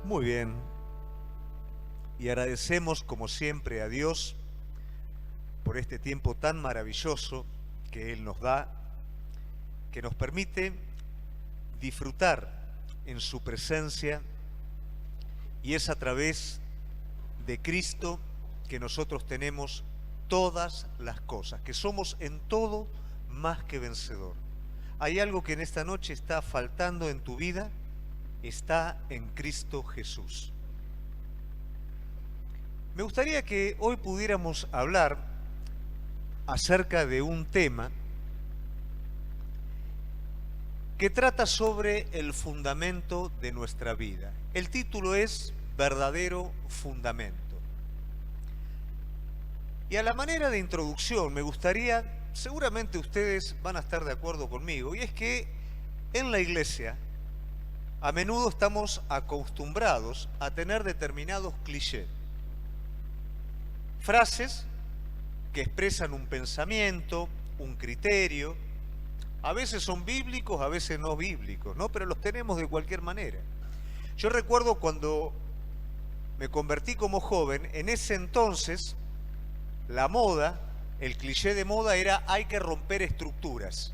Muy bien, y agradecemos como siempre a Dios por este tiempo tan maravilloso que Él nos da, que nos permite disfrutar en su presencia, y es a través de Cristo que nosotros tenemos todas las cosas, que somos en todo más que vencedor. ¿Hay algo que en esta noche está faltando en tu vida? Está en Cristo Jesús. Me gustaría que hoy pudiéramos hablar acerca de un tema que trata sobre el fundamento de nuestra vida. El título es Verdadero Fundamento. Y a la manera de introducción me gustaría, seguramente ustedes van a estar de acuerdo conmigo, y es que en la iglesia a menudo estamos acostumbrados a tener determinados clichés, frases que expresan un pensamiento, un criterio. A veces son bíblicos, a veces no bíblicos, ¿no? Pero los tenemos de cualquier manera. Yo recuerdo cuando me convertí como joven, en ese entonces la moda, el cliché de moda era hay que romper estructuras.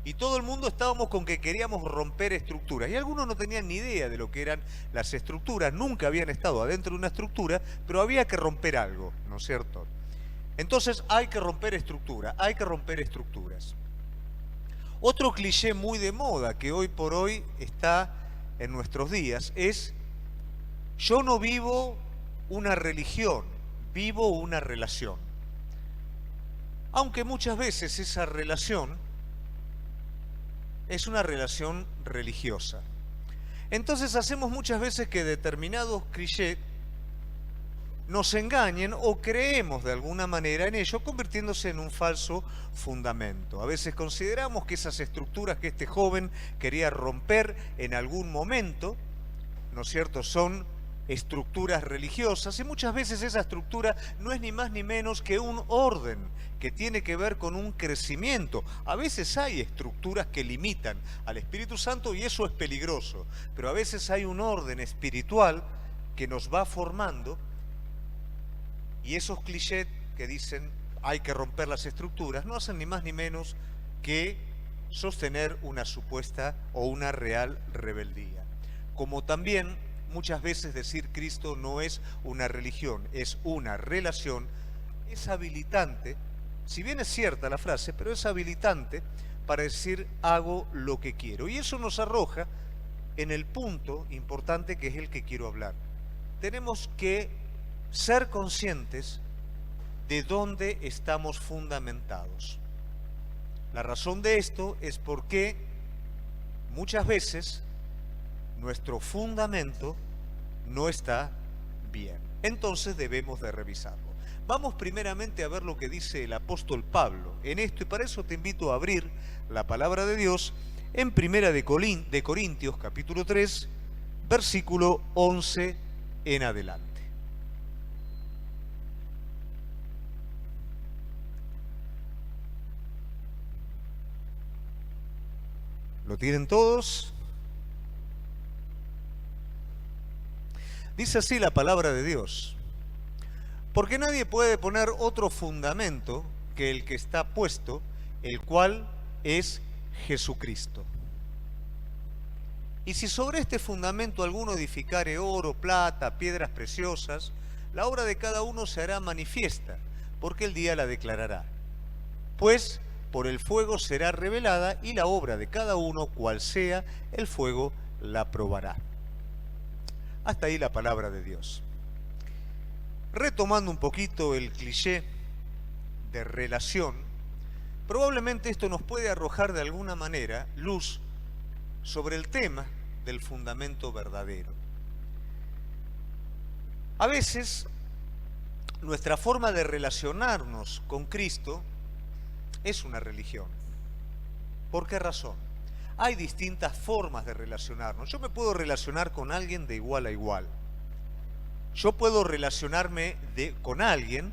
Y todo el mundo estábamos con que queríamos romper estructuras. Y algunos no tenían ni idea de lo que eran las estructuras, nunca habían estado adentro de una estructura, pero había que romper algo, ¿no es cierto? Entonces hay que romper estructuras, hay que romper estructuras. Otro cliché muy de moda que hoy por hoy está en nuestros días es: yo no vivo una religión, vivo una relación. Aunque muchas veces esa relación es una relación religiosa. Entonces hacemos muchas veces que determinados clichés nos engañen o creemos de alguna manera en ello, convirtiéndose en un falso fundamento. A veces consideramos que esas estructuras que este joven quería romper en algún momento, ¿no es cierto?, son estructuras religiosas, y muchas veces esa estructura no es ni más ni menos que un orden que tiene que ver con un crecimiento. A veces hay estructuras que limitan al Espíritu Santo y eso es peligroso, pero a veces hay un orden espiritual que nos va formando. Y esos clichés que dicen hay que romper las estructuras no hacen ni más ni menos que sostener una supuesta o una real rebeldía. Como también muchas veces decir Cristo no es una religión, es una relación, es habilitante, si bien es cierta la frase, pero es habilitante para decir hago lo que quiero. Y eso nos arroja en el punto importante que es el que quiero hablar. Tenemos que ser conscientes de dónde estamos fundamentados. La razón de esto es porque muchas veces nuestro fundamento no está bien. Entonces debemos de revisarlo. Vamos primeramente a ver lo que dice el apóstol Pablo en esto, y para eso te invito a abrir la palabra de Dios en Primera de Corintios, capítulo 3, versículo 11 en adelante. ¿Lo tienen todos? Dice así la palabra de Dios: porque nadie puede poner otro fundamento que el que está puesto, el cual es Jesucristo. Y si sobre este fundamento alguno edificare oro, plata, piedras preciosas, la obra de cada uno se hará manifiesta, porque el día la declarará. Pues por el fuego será revelada, y la obra de cada uno, cual sea, el fuego la probará. Hasta ahí la palabra de Dios. Retomando un poquito el cliché de relación, probablemente esto nos puede arrojar de alguna manera luz sobre el tema del fundamento verdadero. A veces nuestra forma de relacionarnos con Cristo es una religión. ¿Por qué razón? Hay distintas formas de relacionarnos. Yo me puedo relacionar con alguien de igual a igual. Yo puedo relacionarme con alguien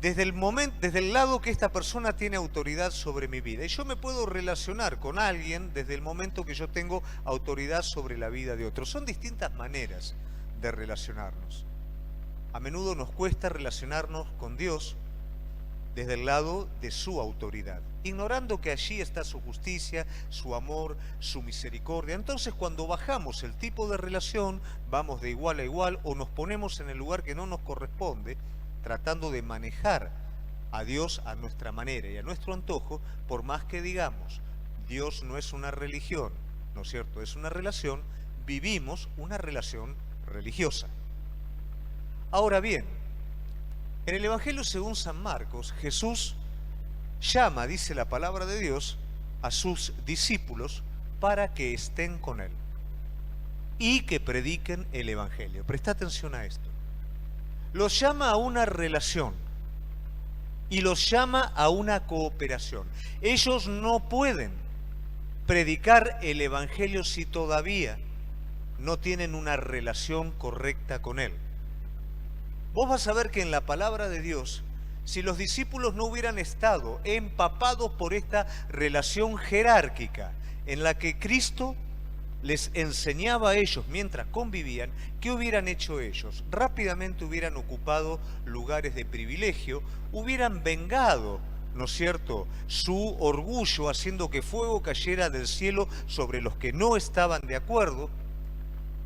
desde el lado que esta persona tiene autoridad sobre mi vida. Y yo me puedo relacionar con alguien desde el momento que yo tengo autoridad sobre la vida de otro. Son distintas maneras de relacionarnos. A menudo nos cuesta relacionarnos con Dios desde el lado de su autoridad, ignorando que allí está su justicia, su amor, su misericordia. Entonces, cuando bajamos el tipo de relación, vamos de igual a igual o nos ponemos en el lugar que no nos corresponde, tratando de manejar a Dios a nuestra manera y a nuestro antojo, por más que digamos, Dios no es una religión, ¿no es cierto? Es una relación, vivimos una relación religiosa. Ahora bien, en el Evangelio según San Marcos, Jesús llama, dice la palabra de Dios, a sus discípulos para que estén con Él y que prediquen el Evangelio. Presta atención a esto. Los llama a una relación y los llama a una cooperación. Ellos no pueden predicar el Evangelio si todavía no tienen una relación correcta con Él. Vos vas a ver que en la palabra de Dios, si los discípulos no hubieran estado empapados por esta relación jerárquica en la que Cristo les enseñaba a ellos mientras convivían, ¿qué hubieran hecho ellos? Rápidamente hubieran ocupado lugares de privilegio, hubieran vengado, ¿no es cierto?, su orgullo, haciendo que fuego cayera del cielo sobre los que no estaban de acuerdo.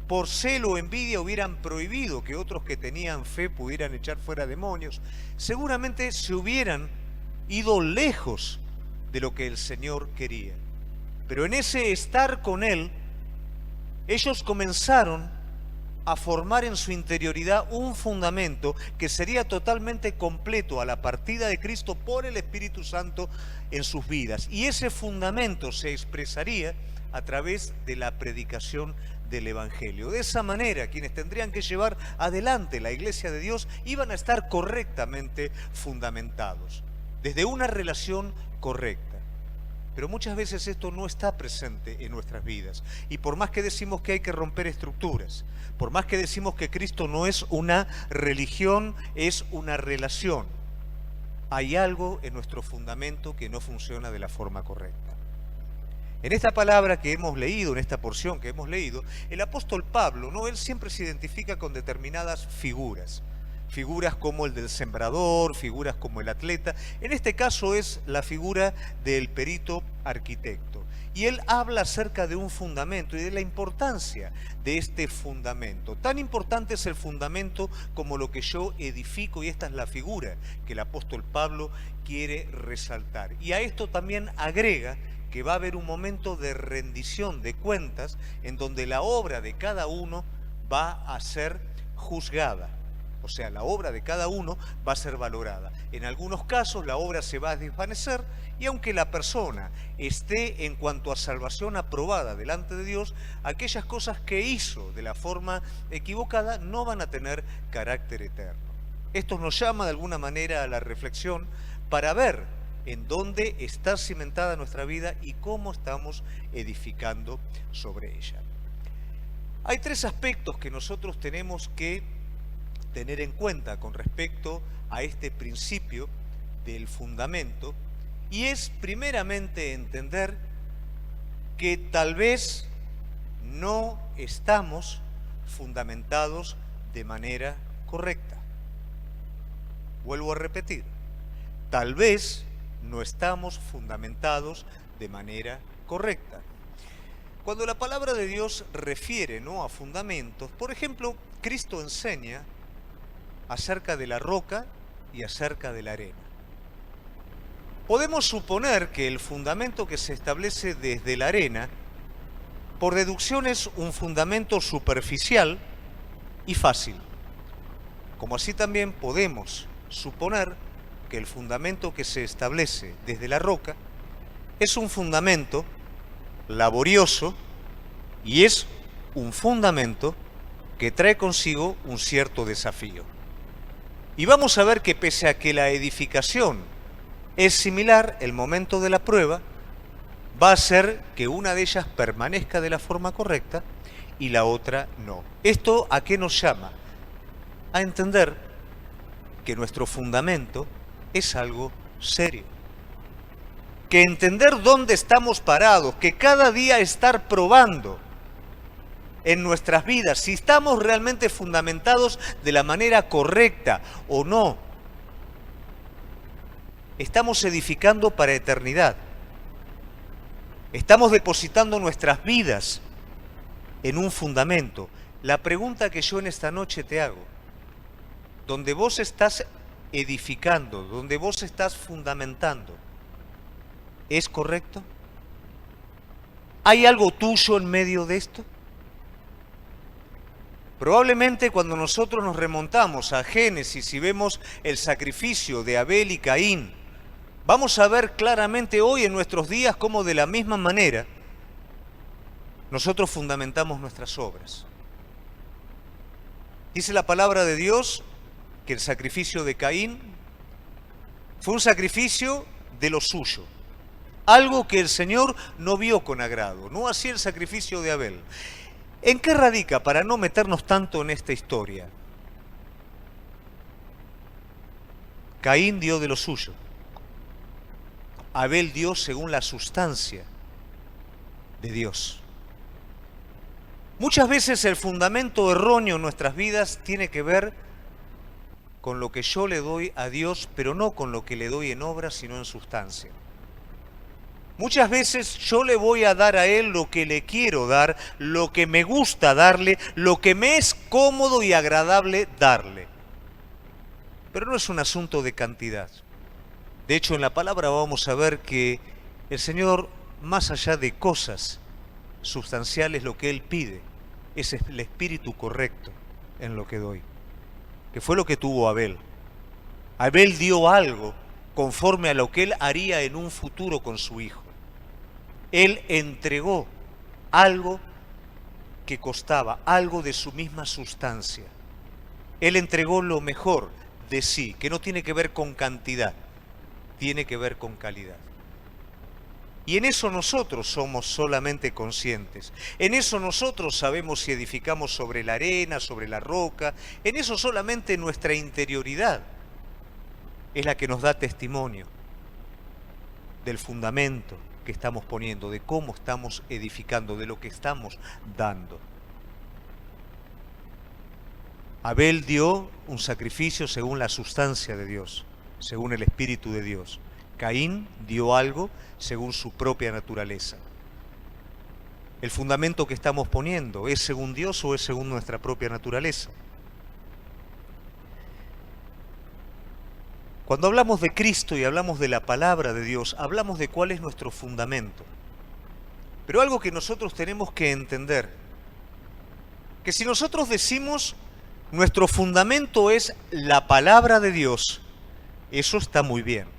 Por celo o envidia hubieran prohibido que otros que tenían fe pudieran echar fuera demonios. Seguramente se hubieran ido lejos de lo que el Señor quería. Pero en ese estar con Él, ellos comenzaron a formar en su interioridad un fundamento que sería totalmente completo a la partida de Cristo por el Espíritu Santo en sus vidas. Y ese fundamento se expresaría a través de la predicación del Evangelio. De esa manera, quienes tendrían que llevar adelante la Iglesia de Dios iban a estar correctamente fundamentados, desde una relación correcta. Pero muchas veces esto no está presente en nuestras vidas. Y por más que decimos que hay que romper estructuras, por más que decimos que Cristo no es una religión, es una relación, hay algo en nuestro fundamento que no funciona de la forma correcta. En esta palabra que hemos leído, en esta porción que hemos leído, el apóstol Pablo, ¿no?, él siempre se identifica con determinadas figuras. Figuras como el del sembrador, figuras como el atleta. En este caso es la figura del perito arquitecto. Y él habla acerca de un fundamento y de la importancia de este fundamento. Tan importante es el fundamento como lo que yo edifico, y esta es la figura que el apóstol Pablo quiere resaltar. Y a esto también agrega que va a haber un momento de rendición de cuentas en donde la obra de cada uno va a ser juzgada. O sea, la obra de cada uno va a ser valorada. En algunos casos la obra se va a desvanecer y aunque la persona esté en cuanto a salvación aprobada delante de Dios, aquellas cosas que hizo de la forma equivocada no van a tener carácter eterno. Esto nos llama de alguna manera a la reflexión para ver en dónde está cimentada nuestra vida y cómo estamos edificando sobre ella. Hay tres aspectos que nosotros tenemos que tener en cuenta con respecto a este principio del fundamento, y es primeramente entender que tal vez no estamos fundamentados de manera correcta. Vuelvo a repetir, tal vez no estamos fundamentados de manera correcta. Cuando la palabra de Dios refiere, ¿no?, a fundamentos, por ejemplo, Cristo enseña acerca de la roca y acerca de la arena. Podemos suponer que el fundamento que se establece desde la arena, por deducción, es un fundamento superficial y fácil. Como así también podemos suponer que el fundamento que se establece desde la roca es un fundamento laborioso y es un fundamento que trae consigo un cierto desafío. Y vamos a ver que pese a que la edificación es similar, el momento de la prueba va a hacer que una de ellas permanezca de la forma correcta y la otra no. ¿Esto a qué nos llama? A entender que nuestro fundamento es algo serio. Que entender dónde estamos parados, que cada día estar probando en nuestras vidas si estamos realmente fundamentados de la manera correcta o no. Estamos edificando para eternidad. Estamos depositando nuestras vidas en un fundamento. La pregunta que yo en esta noche te hago, donde vos estás edificando, donde vos estás fundamentando, ¿es correcto? ¿Hay algo tuyo en medio de esto? Probablemente cuando nosotros nos remontamos a Génesis y vemos el sacrificio de Abel y Caín, vamos a ver claramente hoy en nuestros días cómo de la misma manera nosotros fundamentamos nuestras obras. Dice la palabra de Dios que el sacrificio de Caín fue un sacrificio de lo suyo, algo que el Señor no vio con agrado, no así el sacrificio de Abel. ¿En qué radica, para no meternos tanto en esta historia? Caín dio de lo suyo, Abel dio según la sustancia de Dios. Muchas veces el fundamento erróneo en nuestras vidas tiene que ver con lo que yo le doy a Dios, pero no con lo que le doy en obra, sino en sustancia. Muchas veces yo le voy a dar a Él lo que le quiero dar, lo que me gusta darle, lo que me es cómodo y agradable darle. Pero no es un asunto de cantidad. De hecho, en la palabra vamos a ver que el Señor, más allá de cosas sustanciales, lo que Él pide es el espíritu correcto en lo que doy, que fue lo que tuvo Abel. Abel dio algo conforme a lo que él haría en un futuro con su hijo. Él entregó algo que costaba, algo de su misma sustancia. Él entregó lo mejor de sí, que no tiene que ver con cantidad, tiene que ver con calidad. Y en eso nosotros somos solamente conscientes. En eso nosotros sabemos si edificamos sobre la arena, sobre la roca. En eso solamente nuestra interioridad es la que nos da testimonio del fundamento que estamos poniendo, de cómo estamos edificando, de lo que estamos dando. Abel dio un sacrificio según la sustancia de Dios, según el Espíritu de Dios. Caín dio algo según su propia naturaleza. ¿El fundamento que estamos poniendo es según Dios o es según nuestra propia naturaleza? Cuando hablamos de Cristo y hablamos de la palabra de Dios, hablamos de cuál es nuestro fundamento. Pero algo que nosotros tenemos que entender, que si nosotros decimos nuestro fundamento es la palabra de Dios, eso está muy bien.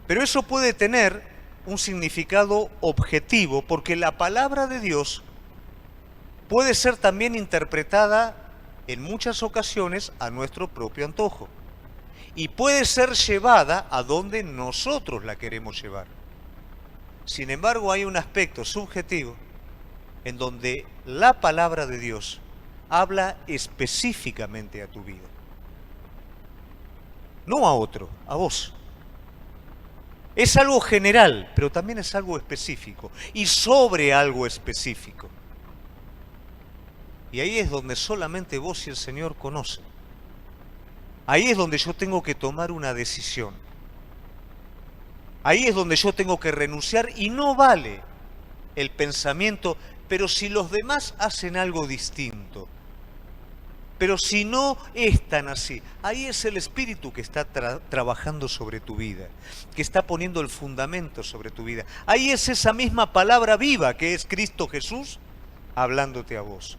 Pero eso puede tener un significado objetivo, porque la palabra de Dios puede ser también interpretada en muchas ocasiones a nuestro propio antojo. Y puede ser llevada a donde nosotros la queremos llevar. Sin embargo, hay un aspecto subjetivo en donde la palabra de Dios habla específicamente a tu vida. No a otro, a vos. Es algo general, pero también es algo específico. Y sobre algo específico. Y ahí es donde solamente vos y el Señor conocen. Ahí es donde yo tengo que tomar una decisión. Ahí es donde yo tengo que renunciar y no vale el pensamiento, pero si los demás hacen algo distinto, pero si no es tan así, ahí es el Espíritu que está trabajando sobre tu vida, que está poniendo el fundamento sobre tu vida. Ahí es esa misma palabra viva que es Cristo Jesús hablándote a vos.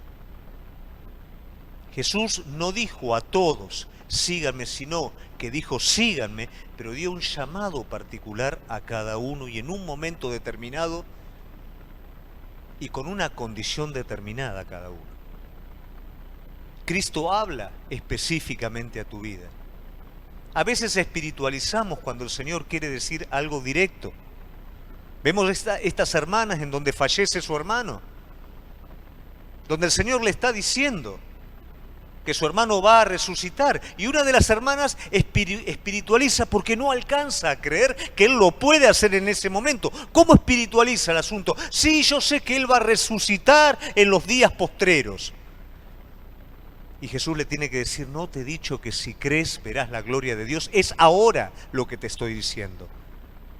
Jesús no dijo a todos, síganme, sino que dijo síganme, pero dio un llamado particular a cada uno y en un momento determinado y con una condición determinada a cada uno. Cristo habla específicamente a tu vida. A veces espiritualizamos cuando el Señor quiere decir algo directo. Vemos estas hermanas en donde fallece su hermano, donde el Señor le está diciendo, que su hermano va a resucitar. Y una de las hermanas espiritualiza porque no alcanza a creer que él lo puede hacer en ese momento. ¿Cómo espiritualiza el asunto? Sí, yo sé que él va a resucitar en los días postreros. Y Jesús le tiene que decir, no te he dicho que si crees verás la gloria de Dios. Es ahora lo que te estoy diciendo.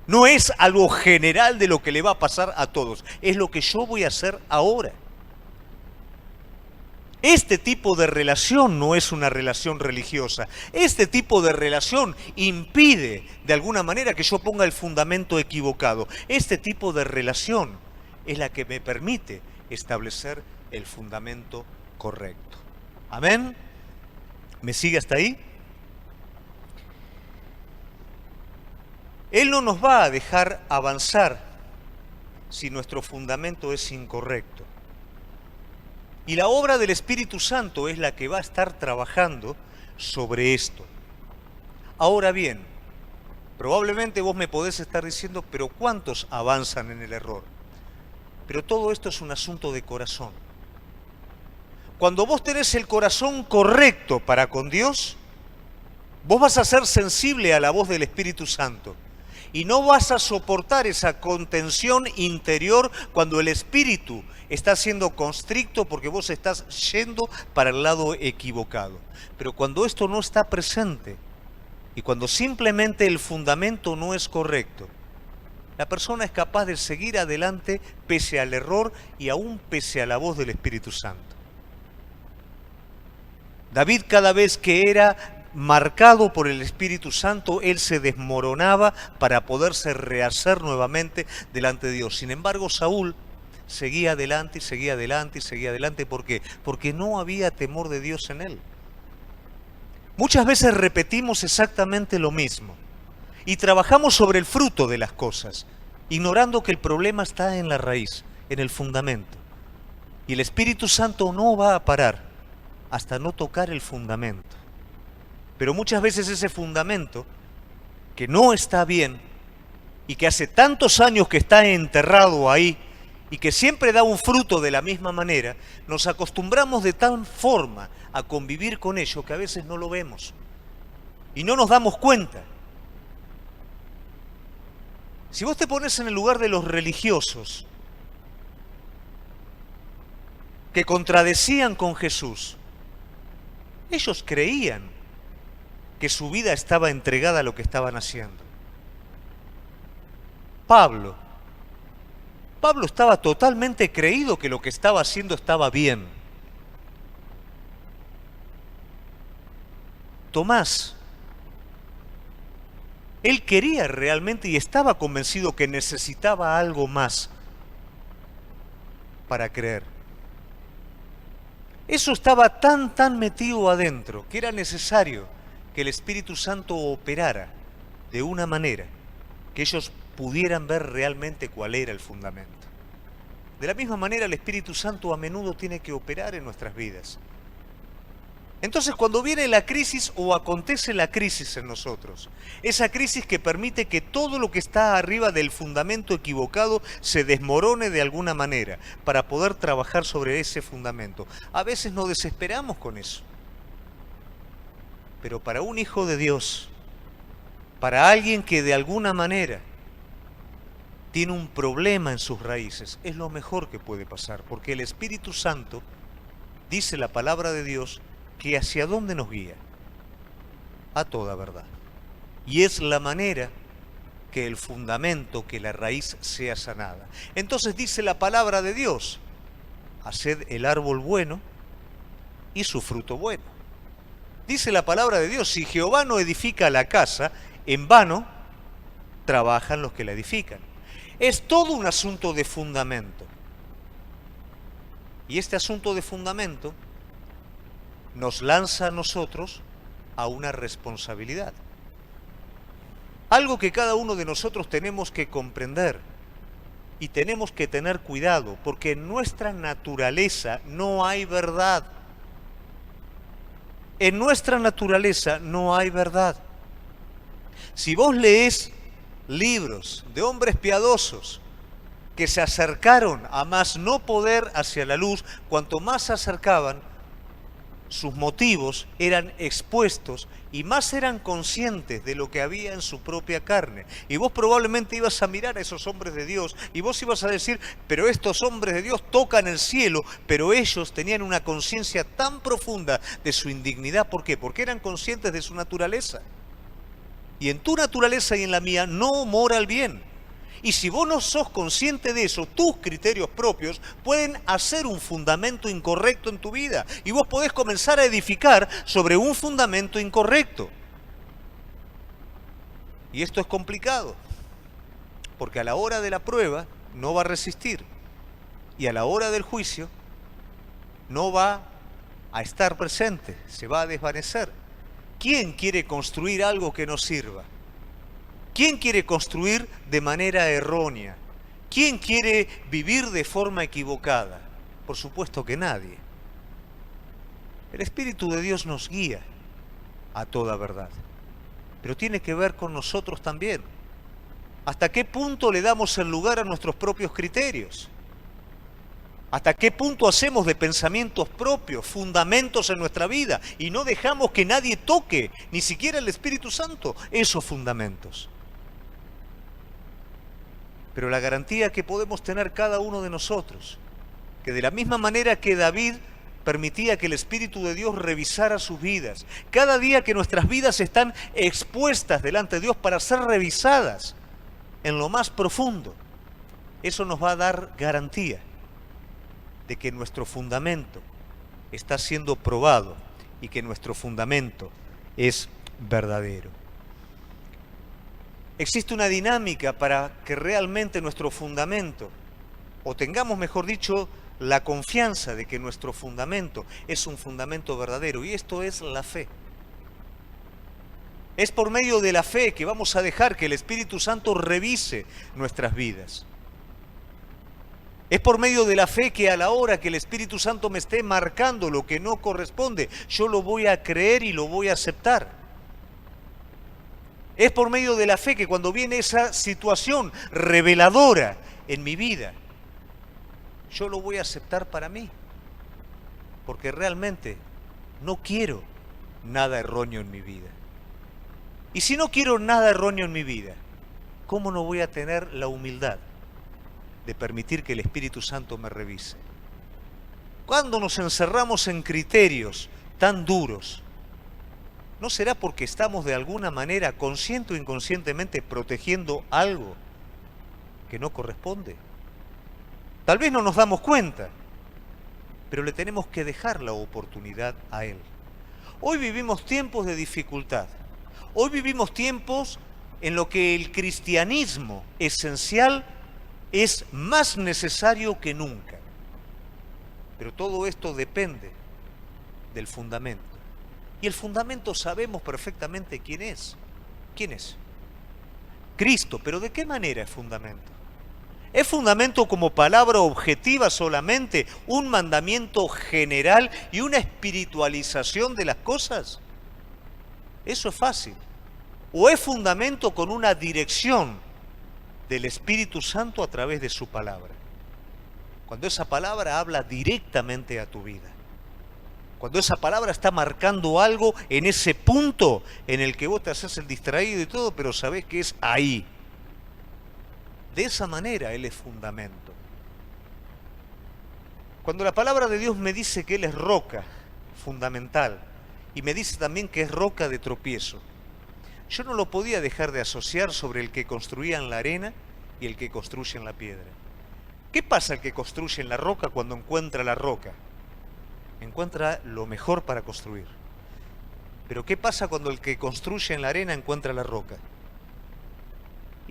No es algo general de lo que le va a pasar a todos. Es lo que yo voy a hacer ahora. Este tipo de relación no es una relación religiosa. Este tipo de relación impide de alguna manera que yo ponga el fundamento equivocado. Este tipo de relación es la que me permite establecer el fundamento correcto. ¿Amén? ¿Me sigue hasta ahí? Él no nos va a dejar avanzar si nuestro fundamento es incorrecto. Y la obra del Espíritu Santo es la que va a estar trabajando sobre esto. Ahora bien, probablemente vos me podés estar diciendo, pero ¿cuántos avanzan en el error? Pero todo esto es un asunto de corazón. Cuando vos tenés el corazón correcto para con Dios, vos vas a ser sensible a la voz del Espíritu Santo. Y no vas a soportar esa contención interior cuando el espíritu está siendo constricto porque vos estás yendo para el lado equivocado. Pero cuando esto no está presente y cuando simplemente el fundamento no es correcto, la persona es capaz de seguir adelante pese al error y aún pese a la voz del Espíritu Santo. David, cada vez que era marcado por el Espíritu Santo, él se desmoronaba para poderse rehacer nuevamente delante de Dios. Sin embargo, Saúl seguía adelante y seguía adelante y seguía adelante. ¿Por qué? Porque no había temor de Dios en él. Muchas veces repetimos exactamente lo mismo y trabajamos sobre el fruto de las cosas, ignorando que el problema está en la raíz, en el fundamento. Y el Espíritu Santo no va a parar hasta no tocar el fundamento. Pero muchas veces ese fundamento, que no está bien, y que hace tantos años que está enterrado ahí, y que siempre da un fruto de la misma manera, nos acostumbramos de tal forma a convivir con ello que a veces no lo vemos. Y no nos damos cuenta. Si vos te pones en el lugar de los religiosos, que contradecían con Jesús, ellos creían que su vida estaba entregada a lo que estaban haciendo. Pablo estaba totalmente creído que lo que estaba haciendo estaba bien. Tomás, él quería realmente y estaba convencido que necesitaba algo más para creer. Eso estaba tan metido adentro que era necesario que el Espíritu Santo operara de una manera que ellos pudieran ver realmente cuál era el fundamento. De la misma manera, el Espíritu Santo a menudo tiene que operar en nuestras vidas. Entonces, cuando viene la crisis o acontece la crisis en nosotros, esa crisis que permite que todo lo que está arriba del fundamento equivocado se desmorone de alguna manera para poder trabajar sobre ese fundamento. A veces nos desesperamos con eso. Pero para un hijo de Dios, para alguien que de alguna manera tiene un problema en sus raíces, es lo mejor que puede pasar, porque el Espíritu Santo, dice la palabra de Dios, que hacia dónde nos guía, a toda verdad. Y es la manera que el fundamento, que la raíz sea sanada. Entonces dice la palabra de Dios, haced el árbol bueno y su fruto bueno. Dice la palabra de Dios, si Jehová no edifica la casa, en vano trabajan los que la edifican. Es todo un asunto de fundamento. Y este asunto de fundamento nos lanza a nosotros a una responsabilidad. Algo que cada uno de nosotros tenemos que comprender y tenemos que tener cuidado, porque en nuestra naturaleza no hay verdad. En nuestra naturaleza no hay verdad. Si vos leés libros de hombres piadosos que se acercaron a más no poder hacia la luz, cuanto más se acercaban, sus motivos eran expuestos y más eran conscientes de lo que había en su propia carne. Y vos probablemente ibas a mirar a esos hombres de Dios y vos ibas a decir, pero estos hombres de Dios tocan el cielo, pero ellos tenían una conciencia tan profunda de su indignidad. ¿Por qué? Porque eran conscientes de su naturaleza. Y en tu naturaleza y en la mía no mora el bien. Y si vos no sos consciente de eso, tus criterios propios pueden hacer un fundamento incorrecto en tu vida. Y vos podés comenzar a edificar sobre un fundamento incorrecto. Y esto es complicado, porque a la hora de la prueba no va a resistir. Y a la hora del juicio no va a estar presente, se va a desvanecer. ¿Quién quiere construir algo que no sirva? ¿Quién quiere construir de manera errónea? ¿Quién quiere vivir de forma equivocada? Por supuesto que nadie. El Espíritu de Dios nos guía a toda verdad, pero tiene que ver con nosotros también. ¿Hasta qué punto le damos el lugar a nuestros propios criterios? ¿Hasta qué punto hacemos de pensamientos propios, fundamentos en nuestra vida, y no dejamos que nadie toque, ni siquiera el Espíritu Santo, esos fundamentos? Pero la garantía que podemos tener cada uno de nosotros, que de la misma manera que David permitía que el Espíritu de Dios revisara sus vidas, cada día que nuestras vidas están expuestas delante de Dios para ser revisadas en lo más profundo, eso nos va a dar garantía de que nuestro fundamento está siendo probado y que nuestro fundamento es verdadero. Existe una dinámica para que realmente nuestro fundamento, o tengamos, mejor dicho, la confianza de que nuestro fundamento es un fundamento verdadero, y esto es la fe. Es por medio de la fe que vamos a dejar que el Espíritu Santo revise nuestras vidas. Es por medio de la fe que a la hora que el Espíritu Santo me esté marcando lo que no corresponde, yo lo voy a creer y lo voy a aceptar. Es por medio de la fe que cuando viene esa situación reveladora en mi vida, yo lo voy a aceptar para mí. Porque realmente no quiero nada erróneo en mi vida. Y si no quiero nada erróneo en mi vida, ¿cómo no voy a tener la humildad de permitir que el Espíritu Santo me revise? Cuando nos encerramos en criterios tan duros, ¿no será porque estamos de alguna manera, consciente o inconscientemente, protegiendo algo que no corresponde? Tal vez no nos damos cuenta, pero le tenemos que dejar la oportunidad a Él. Hoy vivimos tiempos de dificultad. Hoy vivimos tiempos en los que el cristianismo esencial es más necesario que nunca. Pero todo esto depende del fundamento. Y el fundamento sabemos perfectamente quién es. ¿Quién es? Cristo. ¿Pero de qué manera es fundamento? ¿Es fundamento como palabra objetiva solamente, un mandamiento general y una espiritualización de las cosas? Eso es fácil. ¿O es fundamento con una dirección del Espíritu Santo a través de su palabra? Cuando esa palabra habla directamente a tu vida. Cuando esa palabra está marcando algo en ese punto en el que vos te haces el distraído y todo, pero sabés que es ahí. De esa manera Él es fundamento. Cuando la palabra de Dios me dice que Él es roca fundamental y me dice también que es roca de tropiezo, yo no lo podía dejar de asociar sobre el que construía en la arena y el que construye en la piedra. ¿Qué pasa al que construye en la roca cuando encuentra la roca? Encuentra lo mejor para construir. Pero ¿qué pasa cuando el que construye en la arena encuentra la roca?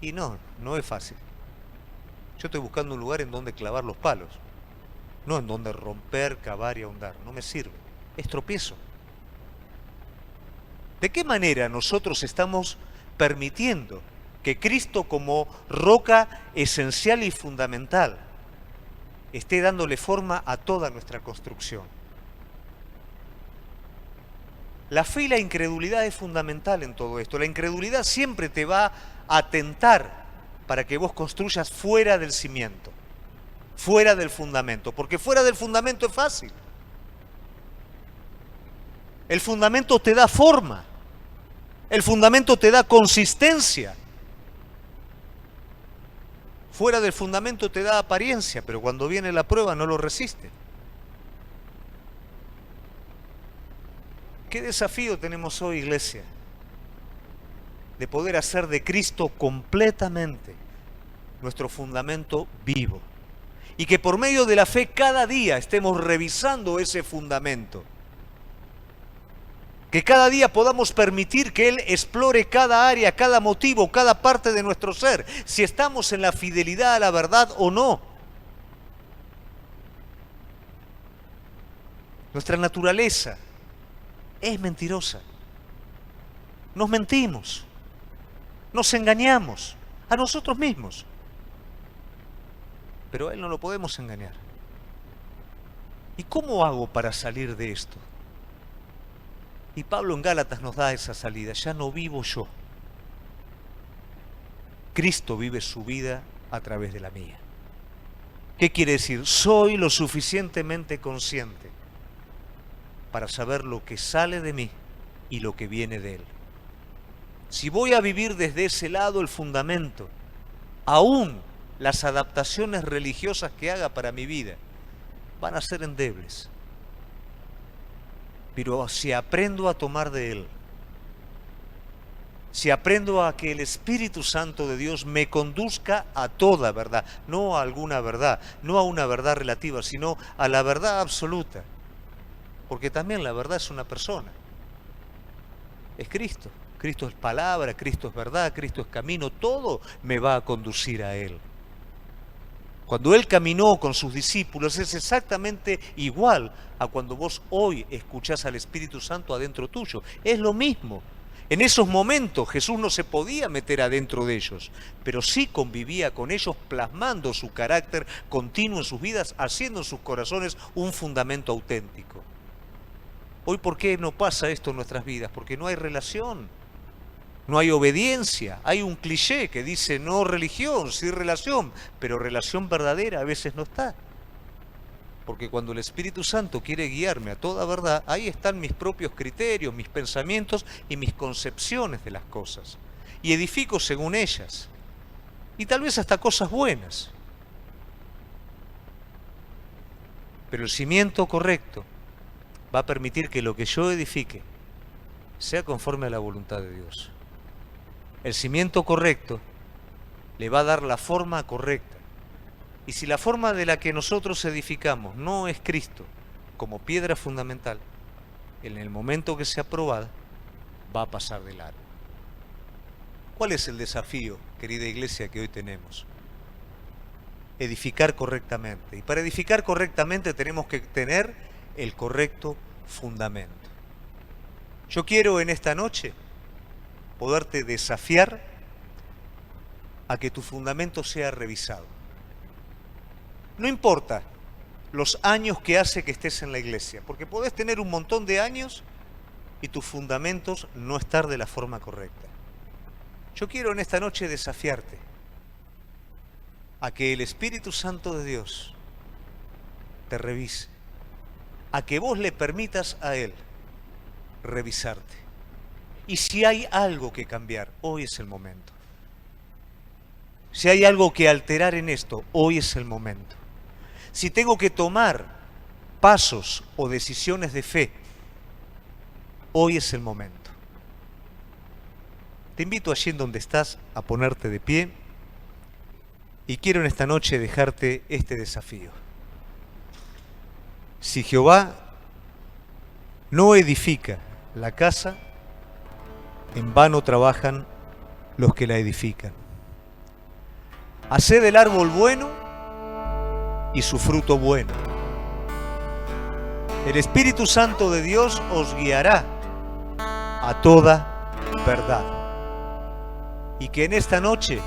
Y no es fácil. Yo estoy buscando un lugar en donde clavar los palos, no en donde romper, cavar y ahondar. No me sirve. Es tropiezo. ¿De qué manera nosotros estamos permitiendo que Cristo como roca esencial y fundamental esté dándole forma a toda nuestra construcción? La fe y la incredulidad es fundamental en todo esto. La incredulidad siempre te va a tentar para que vos construyas fuera del cimiento, fuera del fundamento, porque fuera del fundamento es fácil. El fundamento te da forma. El fundamento te da consistencia. Fuera del fundamento te da apariencia, pero cuando viene la prueba no lo resiste. ¿Qué desafío tenemos hoy, iglesia? De poder hacer de Cristo completamente nuestro fundamento vivo. Y que por medio de la fe cada día estemos revisando ese fundamento. Que cada día podamos permitir que Él explore cada área, cada motivo, cada parte de nuestro ser, si estamos en la fidelidad a la verdad o no. Nuestra naturaleza es mentirosa. Nos mentimos, nos engañamos a nosotros mismos. Pero a Él no lo podemos engañar. ¿Y cómo hago para salir de esto? Y Pablo en Gálatas nos da esa salida. Ya no vivo yo. Cristo vive su vida a través de la mía. ¿Qué quiere decir? Soy lo suficientemente consciente para saber lo que sale de mí y lo que viene de Él. Si voy a vivir desde ese lado el fundamento, aún las adaptaciones religiosas que haga para mi vida van a ser endebles. Pero si aprendo a tomar de Él, si aprendo a que el Espíritu Santo de Dios me conduzca a toda verdad, no a alguna verdad, no a una verdad relativa, sino a la verdad absoluta. Porque también la verdad es una persona. Es Cristo. Cristo es palabra, Cristo es verdad, Cristo es camino, todo me va a conducir a Él. Cuando Él caminó con sus discípulos es exactamente igual a cuando vos hoy escuchás al Espíritu Santo adentro tuyo. Es lo mismo. En esos momentos Jesús no se podía meter adentro de ellos, pero sí convivía con ellos plasmando su carácter continuo en sus vidas, haciendo en sus corazones un fundamento auténtico. Hoy, ¿por qué no pasa esto en nuestras vidas? Porque no hay relación. No hay obediencia, hay un cliché que dice no religión, sí relación, pero relación verdadera a veces no está. Porque cuando el Espíritu Santo quiere guiarme a toda verdad, ahí están mis propios criterios, mis pensamientos y mis concepciones de las cosas. Y edifico según ellas. Y tal vez hasta cosas buenas. Pero el cimiento correcto va a permitir que lo que yo edifique sea conforme a la voluntad de Dios. El cimiento correcto le va a dar la forma correcta. Y si la forma de la que nosotros edificamos no es Cristo como piedra fundamental, en el momento que sea probada, va a pasar de largo. ¿Cuál es el desafío, querida iglesia, que hoy tenemos? Edificar correctamente. Y para edificar correctamente tenemos que tener el correcto fundamento. Yo quiero en esta noche poderte desafiar a que tu fundamento sea revisado. No importa los años que hace que estés en la iglesia, porque podés tener un montón de años y tus fundamentos no estar de la forma correcta. Yo quiero en esta noche desafiarte a que el Espíritu Santo de Dios te revise, a que vos le permitas a Él revisarte. Y si hay algo que cambiar, hoy es el momento. Si hay algo que alterar en esto, hoy es el momento. Si tengo que tomar pasos o decisiones de fe, hoy es el momento. Te invito allí en donde estás a ponerte de pie y quiero en esta noche dejarte este desafío. Si Jehová no edifica la casa, en vano trabajan los que la edifican. Haced el árbol bueno y su fruto bueno. El Espíritu Santo de Dios os guiará a toda verdad. Y que en esta noche